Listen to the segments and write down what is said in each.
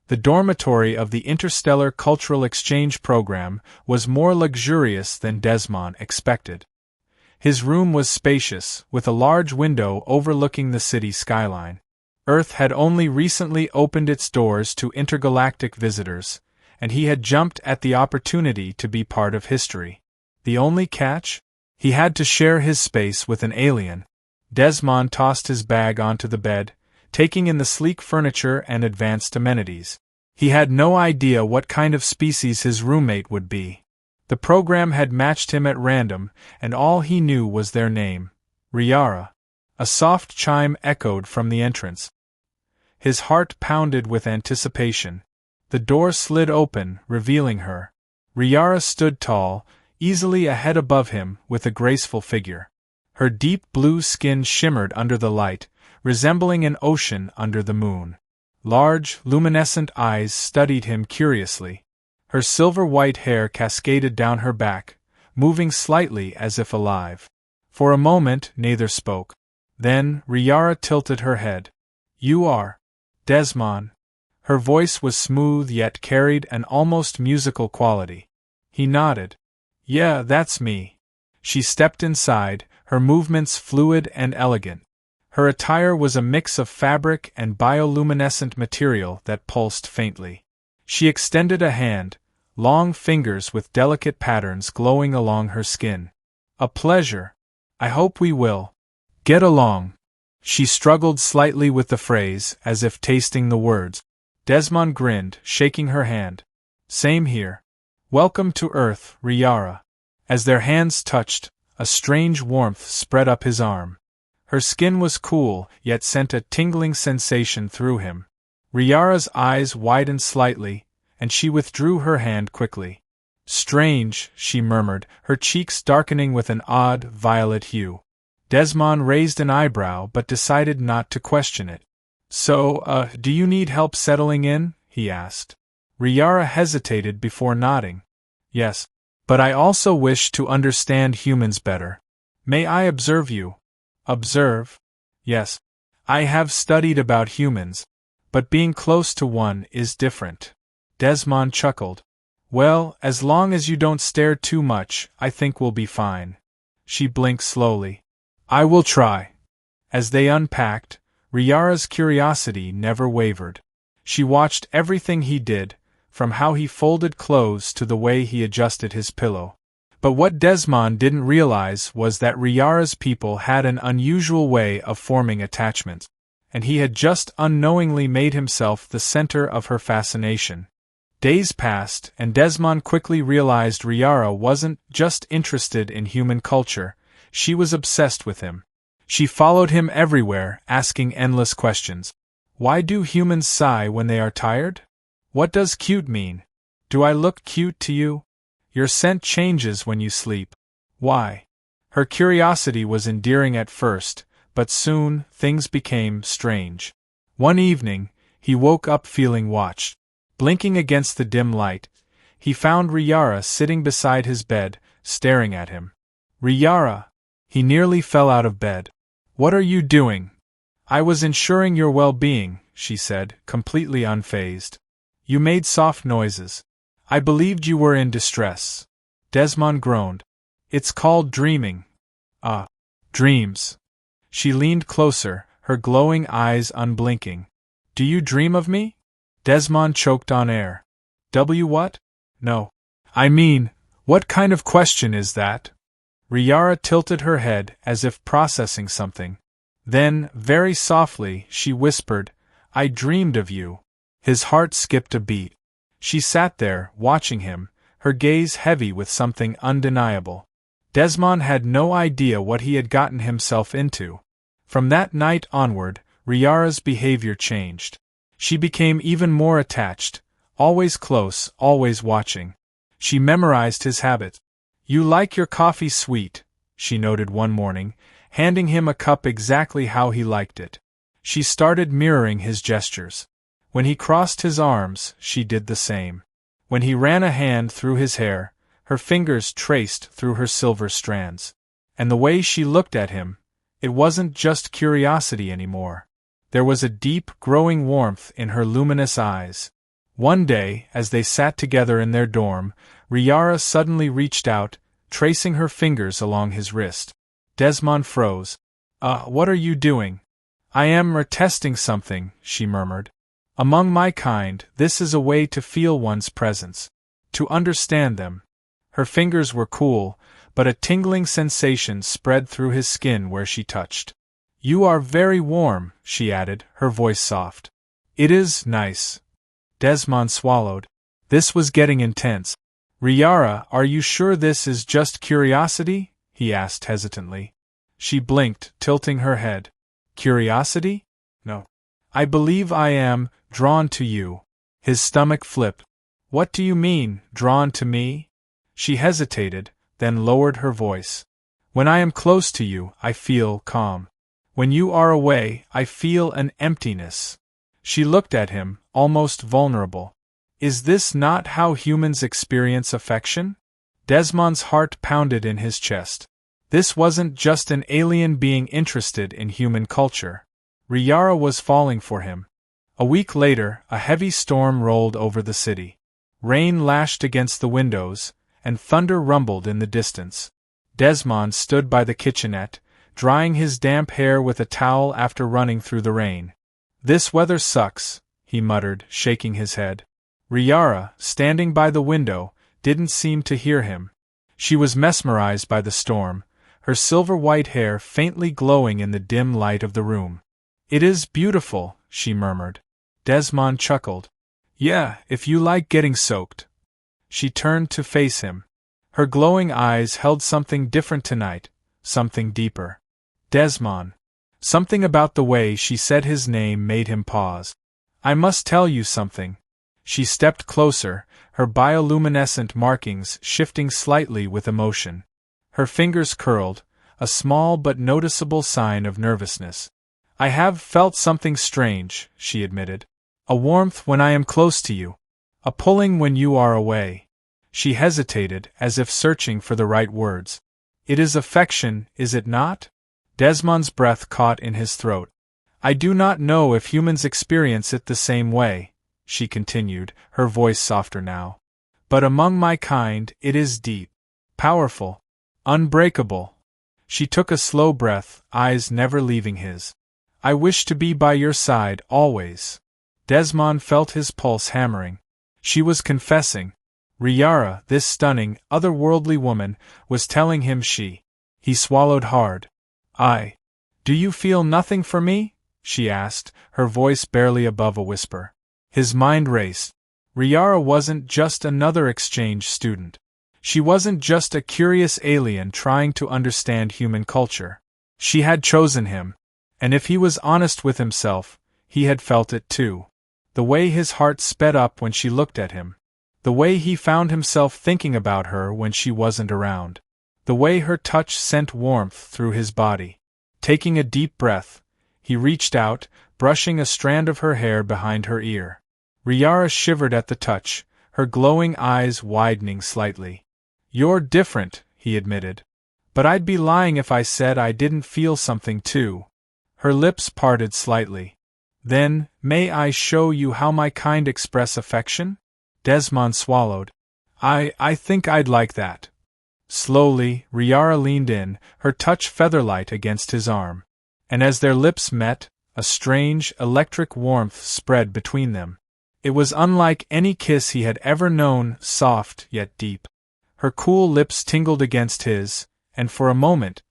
The dormitory of the Interstellar Cultural Exchange Program was more luxurious than Desmond expected. His room was spacious, with a large window overlooking the city skyline. Earth had only recently opened its doors to intergalactic visitors, and he had jumped at the opportunity to be part of history. The only catch? He had to share his space with an alien. Desmond tossed his bag onto the bed, taking in the sleek furniture and advanced amenities. He had no idea what kind of species his roommate would be. The program had matched him at random, and all he knew was their name, Riara. A soft chime echoed from the entrance. His heart pounded with anticipation. The door slid open, revealing her. Riara stood tall, easily a head above him, with a graceful figure. Her deep blue skin shimmered under the light, resembling an ocean under the moon. Large, luminescent eyes studied him curiously. Her silver-white hair cascaded down her back, moving slightly as if alive. For a moment neither spoke. Then Riara tilted her head. "You are Desmond." Her voice was smooth yet carried an almost musical quality. He nodded. "Yeah, that's me." She stepped inside, her movements fluid and elegant. Her attire was a mix of fabric and bioluminescent material that pulsed faintly. She extended a hand, long fingers with delicate patterns glowing along her skin. "A pleasure. I hope we will get along." She struggled slightly with the phrase, as if tasting the words. Desmond grinned, shaking her hand. "Same here. Welcome to Earth, Riara." As their hands touched, a strange warmth spread up his arm. Her skin was cool, yet sent a tingling sensation through him. Riara's eyes widened slightly, and she withdrew her hand quickly. "Strange," she murmured, her cheeks darkening with an odd, violet hue. Desmond raised an eyebrow but decided not to question it. "So, do you need help settling in?" he asked. Riara hesitated before nodding. "Yes, but I also wish to understand humans better. May I observe you?" "Observe? Yes. I have studied about humans, but being close to one is different." Desmond chuckled. "Well, as long as you don't stare too much, I think we'll be fine." She blinked slowly. "I will try." As they unpacked, Riara's curiosity never wavered. She watched everything he did, from how he folded clothes to the way he adjusted his pillow. But what Desmond didn't realize was that Riara's people had an unusual way of forming attachments, and he had just unknowingly made himself the center of her fascination. Days passed, and Desmond quickly realized Riara wasn't just interested in human culture, she was obsessed with him. She followed him everywhere, asking endless questions. "Why do humans sigh when they are tired? What does cute mean? Do I look cute to you? Your scent changes when you sleep. Why?" Her curiosity was endearing at first, but soon things became strange. One evening, he woke up feeling watched. Blinking against the dim light, he found Riara sitting beside his bed, staring at him. "Riara!" He nearly fell out of bed. "What are you doing?" "I was ensuring your well-being," she said, completely unfazed. "You made soft noises. I believed you were in distress." Desmond groaned. "It's called dreaming." Dreams." She leaned closer, her glowing eyes unblinking. "Do you dream of me?" Desmond choked on air. What? No. I mean, what kind of question is that?" Riara tilted her head as if processing something. Then, very softly, she whispered, "I dreamed of you." His heart skipped a beat. She sat there, watching him, her gaze heavy with something undeniable. Desmond had no idea what he had gotten himself into. From that night onward, Riara's behavior changed. She became even more attached, always close, always watching. She memorized his habits. "You like your coffee sweet," she noted one morning, handing him a cup exactly how he liked it. She started mirroring his gestures. When he crossed his arms, she did the same. When he ran a hand through his hair, her fingers traced through her silver strands. And the way she looked at him, it wasn't just curiosity anymore. There was a deep, growing warmth in her luminous eyes. One day, as they sat together in their dorm, Riara suddenly reached out, tracing her fingers along his wrist. Desmond froze. What are you doing?" "I am retesting something," she murmured. "Among my kind, this is a way to feel one's presence. To understand them." Her fingers were cool, but a tingling sensation spread through his skin where she touched. "You are very warm," she added, her voice soft. "It is nice." Desmond swallowed. This was getting intense. "Riara, are you sure this is just curiosity?" he asked hesitantly. She blinked, tilting her head. "Curiosity? No. I believe I am drawn to you." His stomach flipped. "What do you mean, drawn to me?" She hesitated, then lowered her voice. "When I am close to you, I feel calm. When you are away, I feel an emptiness." She looked at him, almost vulnerable. "Is this not how humans experience affection?" Desmond's heart pounded in his chest. This wasn't just an alien being interested in human culture. Riara was falling for him. A week later, a heavy storm rolled over the city. Rain lashed against the windows, and thunder rumbled in the distance. Desmond stood by the kitchenette, drying his damp hair with a towel after running through the rain. "This weather sucks," he muttered, shaking his head. Riara, standing by the window, didn't seem to hear him. She was mesmerized by the storm, her silver-white hair faintly glowing in the dim light of the room. "It is beautiful," she murmured. Desmond chuckled. "Yeah, if you like getting soaked." She turned to face him. Her glowing eyes held something different tonight, something deeper. "Desmond." Something about the way she said his name made him pause. "I must tell you something." She stepped closer, her bioluminescent markings shifting slightly with emotion. Her fingers curled, a small but noticeable sign of nervousness. "I have felt something strange," she admitted. "A warmth when I am close to you. A pulling when you are away." She hesitated, as if searching for the right words. "It is affection, is it not?" Desmond's breath caught in his throat. "I do not know if humans experience it the same way," she continued, her voice softer now. "But among my kind, it is deep. Powerful. Unbreakable." She took a slow breath, eyes never leaving his. "I wish to be by your side, always." Desmond felt his pulse hammering. She was confessing. Riara, this stunning, otherworldly woman, was telling him He swallowed hard. Do you feel nothing for me?" she asked, her voice barely above a whisper. His mind raced. Riara wasn't just another exchange student. She wasn't just a curious alien trying to understand human culture. She had chosen him. And if he was honest with himself, he had felt it too. The way his heart sped up when she looked at him. The way he found himself thinking about her when she wasn't around. The way her touch sent warmth through his body. Taking a deep breath, he reached out, brushing a strand of her hair behind her ear. Riara shivered at the touch, her glowing eyes widening slightly. "You're different," he admitted. "But I'd be lying if I said I didn't feel something too." Her lips parted slightly. "Then, may I show you how my kind express affection?" Desmond swallowed. I think I'd like that." Slowly, Riara leaned in, her touch featherlight against his arm. And as their lips met, a strange, electric warmth spread between them. It was unlike any kiss he had ever known, soft yet deep. Her cool lips tingled against his, and for a moment,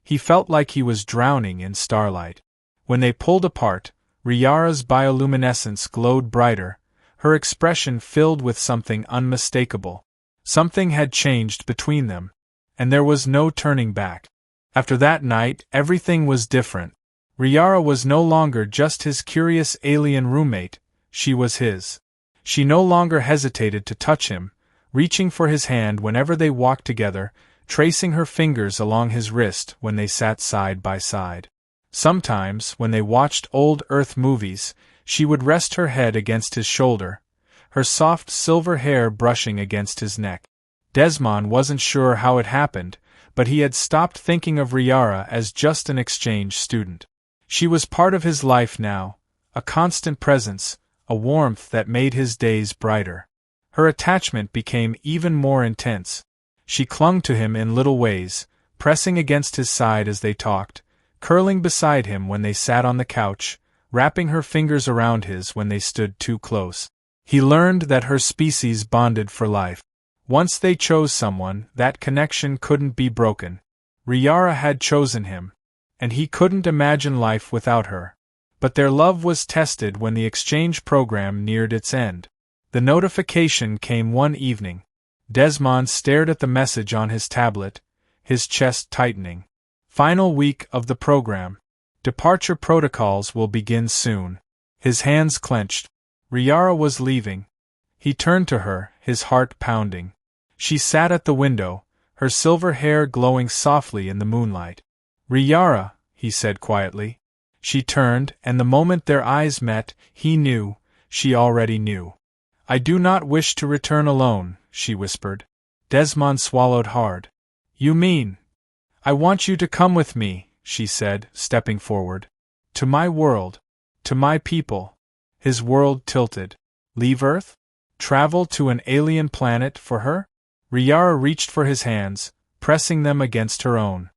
he felt like he was drowning in starlight. When they pulled apart, Riara's bioluminescence glowed brighter, her expression filled with something unmistakable. Something had changed between them, and there was no turning back. After that night, everything was different. Riara was no longer just his curious alien roommate, she was his. She no longer hesitated to touch him, reaching for his hand whenever they walked together, tracing her fingers along his wrist when they sat side by side. Sometimes, when they watched old Earth movies, she would rest her head against his shoulder, her soft silver hair brushing against his neck. Desmond wasn't sure how it happened, but he had stopped thinking of Riara as just an exchange student. She was part of his life now, a constant presence, a warmth that made his days brighter. Her attachment became even more intense. She clung to him in little ways, pressing against his side as they talked, curling beside him when they sat on the couch, wrapping her fingers around his when they stood too close. He learned that her species bonded for life. Once they chose someone, that connection couldn't be broken. Riara had chosen him, and he couldn't imagine life without her. But their love was tested when the exchange program neared its end. The notification came one evening. Desmond stared at the message on his tablet, his chest tightening. Final week of the program. Departure protocols will begin soon. His hands clenched. Riara was leaving. He turned to her, his heart pounding. She sat at the window, her silver hair glowing softly in the moonlight. "Riara," he said quietly. She turned, and the moment their eyes met, he knew, she already knew. "I do not wish to return alone," she whispered. Desmond swallowed hard. "You mean?" "I want you to come with me," she said, stepping forward. "To my world. To my people." His world tilted. Leave Earth? Travel to an alien planet for her? Riara reached for his hands, pressing them against her own.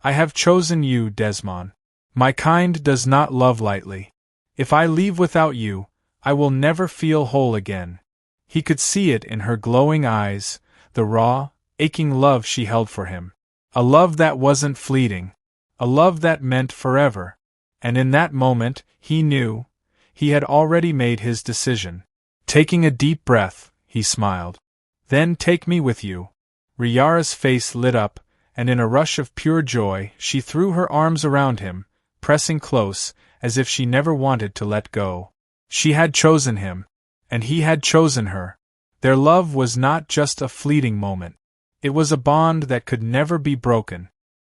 "I have chosen you, Desmond. My kind does not love lightly. If I leave without you, I will never feel whole again." He could see it in her glowing eyes, the raw, aching love she held for him. A love that wasn't fleeting. A love that meant forever. And in that moment, he knew, he had already made his decision. Taking a deep breath, he smiled. "Then take me with you." Riara's face lit up, and in a rush of pure joy, she threw her arms around him, pressing close, as if she never wanted to let go. She had chosen him, and he had chosen her. Their love was not just a fleeting moment. It was a bond that could never be broken.